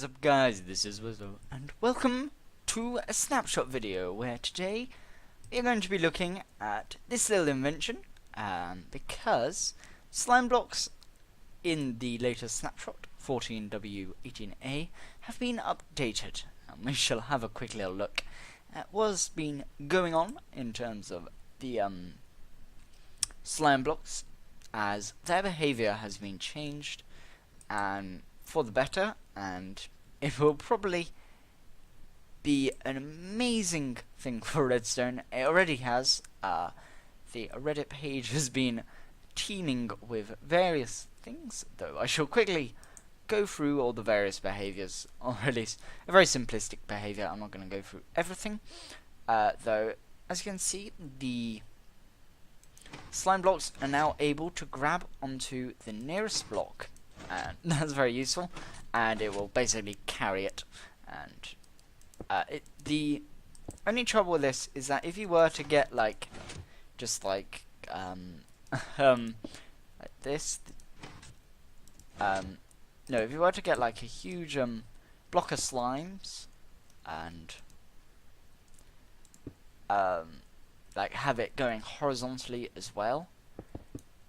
What's up guys, this is Wizzo, and welcome to a snapshot video where today we are going to be looking at this little invention because slime blocks in the latest snapshot 14W18A have been updated, and we shall have a quick little look at what's been going on in terms of the slime blocks, as their behavior has been changed and for the better, and it will probably be an amazing thing for redstone. It already has. The Reddit page has been teeming with various things, though I shall quickly go through all the various behaviors, or at least a very simplistic behavior. I'm not going to go through everything, though as you can see, the slime blocks are now able to grab onto the nearest block, and that's very useful, and it will basically carry it. And the only trouble with this is that if you were to get like like this, no, if you were to get like a huge block of slimes and like have it going horizontally as well,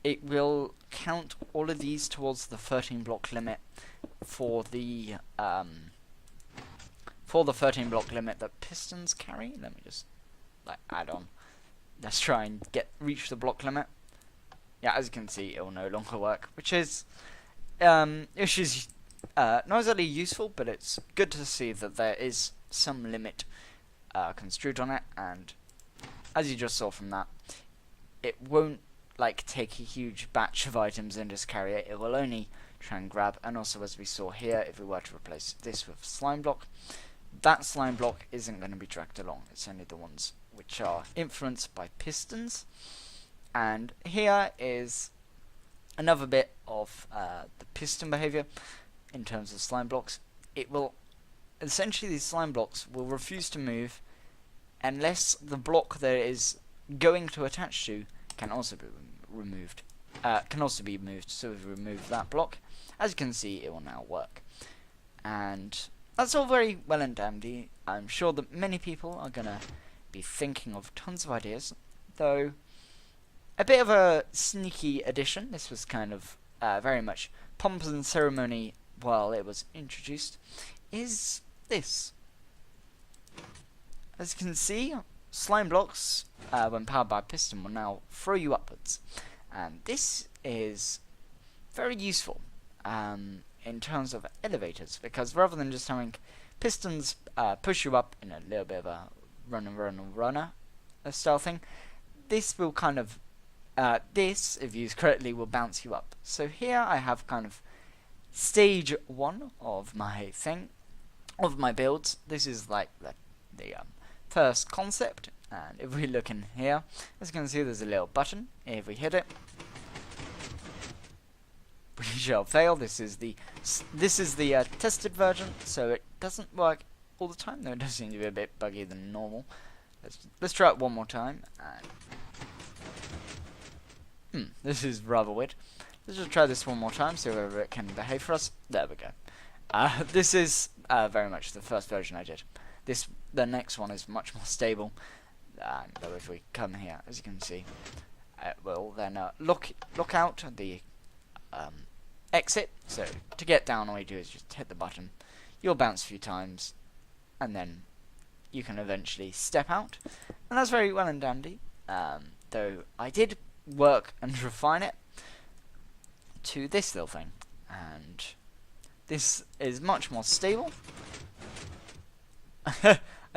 it will count all of these towards the 13 block limit for the 13 block limit that pistons carry. Let me just like add on. Let's try and reach the block limit. Yeah, as you can see, it will no longer work, which is not exactly useful, but it's good to see that there is some limit construed on it. And as you just saw from that, it won't like take a huge batch of items and just carry it. It will only try and grab. And also, as we saw here, if we were to replace this with slime block, that slime block isn't going to be dragged along. It's only the ones which are influenced by pistons. And here is another bit of the piston behavior in terms of slime blocks. It will essentially, these slime blocks will refuse to move unless the block that it is going to attach to can also be removed. So if we remove that block, as you can see, it will now work. And that's all very well and dandy. I'm sure that many people are gonna be thinking of tons of ideas, though a bit of a sneaky addition. This was kind of very much pomp and ceremony while it was introduced, is this. As you can see, slime blocks, when powered by a piston, will now throw you upwards. And this is very useful in terms of elevators, because rather than just having pistons push you up in a little bit of a runner style thing, this will kind of, this, if used correctly, will bounce you up. So here I have kind of stage 1 of my builds. This is like the first concept, and if we look in here, as you can see, there's a little button. If we hit it, we shall fail. This is the tested version, so it doesn't work all the time, though it does seem to be a bit buggy than normal. Let's try it one more time. This is rather weird. Let's just try this one more time, see whether it can behave for us. There we go. This is very much the first version I did. The next one is much more stable. Though if we come here, as you can see, it will then look out the exit. So to get down, all you do is just hit the button. You'll bounce a few times, and then you can eventually step out. And that's very well and dandy. Though I did work and refine it to this little thing, and this is much more stable.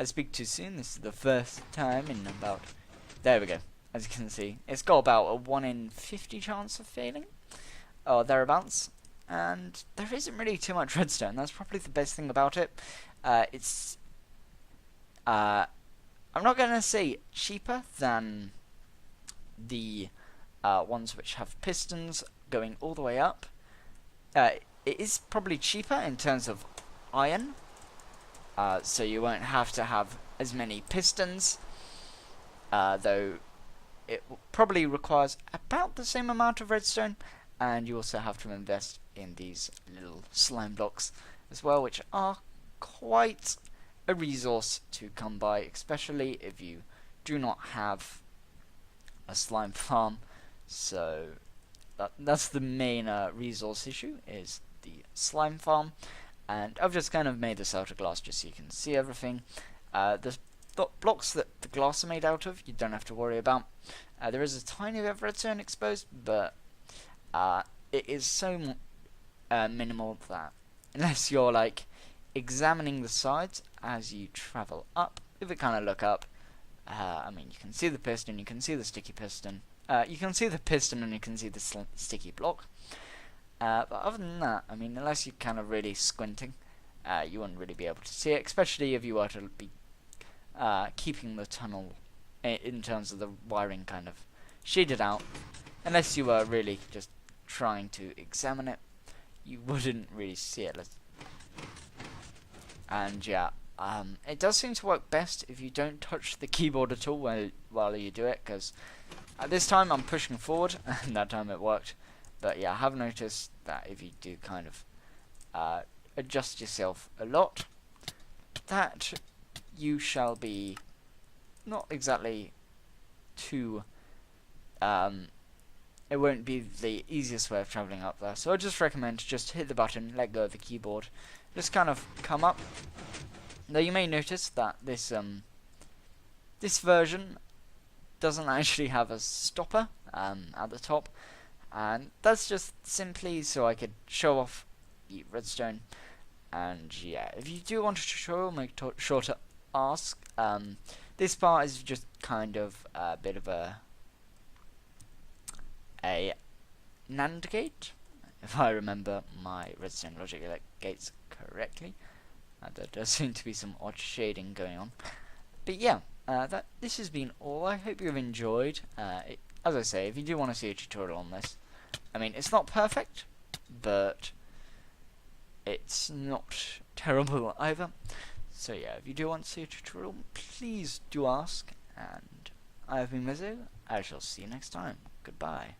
I speak too soon. This is the first time in about... There we go. As you can see, it's got about a 1 in 50 chance of failing, or thereabouts. And there isn't really too much redstone. That's probably the best thing about it. It's... I'm not going to say cheaper than the ones which have pistons going all the way up. It is probably cheaper in terms of iron. So you won't have to have as many pistons, though it probably requires about the same amount of redstone, and you also have to invest in these little slime blocks as well, which are quite a resource to come by, especially if you do not have a slime farm. So that's the main resource issue, is the slime farm. And I've just kind of made this out of glass just so you can see everything. The blocks that the glass are made out of, you don't have to worry about. There is a tiny bit of redstone exposed, but it is so minimal that unless you're like examining the sides as you travel up, if you kind of look up, I mean, you can see the piston, you can see the sticky piston, you can see the piston and you can see the sticky block. But other than that, I mean, unless you're kind of really squinting, you wouldn't really be able to see it, especially if you were to be keeping the tunnel in terms of the wiring kind of shaded out. Unless you were really just trying to examine it, you wouldn't really see it. And yeah, it does seem to work best if you don't touch the keyboard at all while you do it, because at this time I'm pushing forward, and that time it worked. But yeah, I have noticed that if you do kind of adjust yourself a lot, that you shall be not exactly too it won't be the easiest way of travelling up there. So I just recommend just hit the button, let go of the keyboard, just kind of come up. Now you may notice that this version doesn't actually have a stopper at the top, and that's just simply so I could show off the redstone. And yeah, if you do want a tutorial, make sure to ask. This part is just kind of a bit of a NAND gate, if I remember my redstone logic gates correctly. There does seem to be some odd shading going on. But yeah, this has been all. I hope you've enjoyed. As I say, if you do want to see a tutorial on this, I mean, it's not perfect, but it's not terrible either. So yeah, if you do want to see a tutorial, please do ask. And I have been Mizzo. I shall see you next time. Goodbye.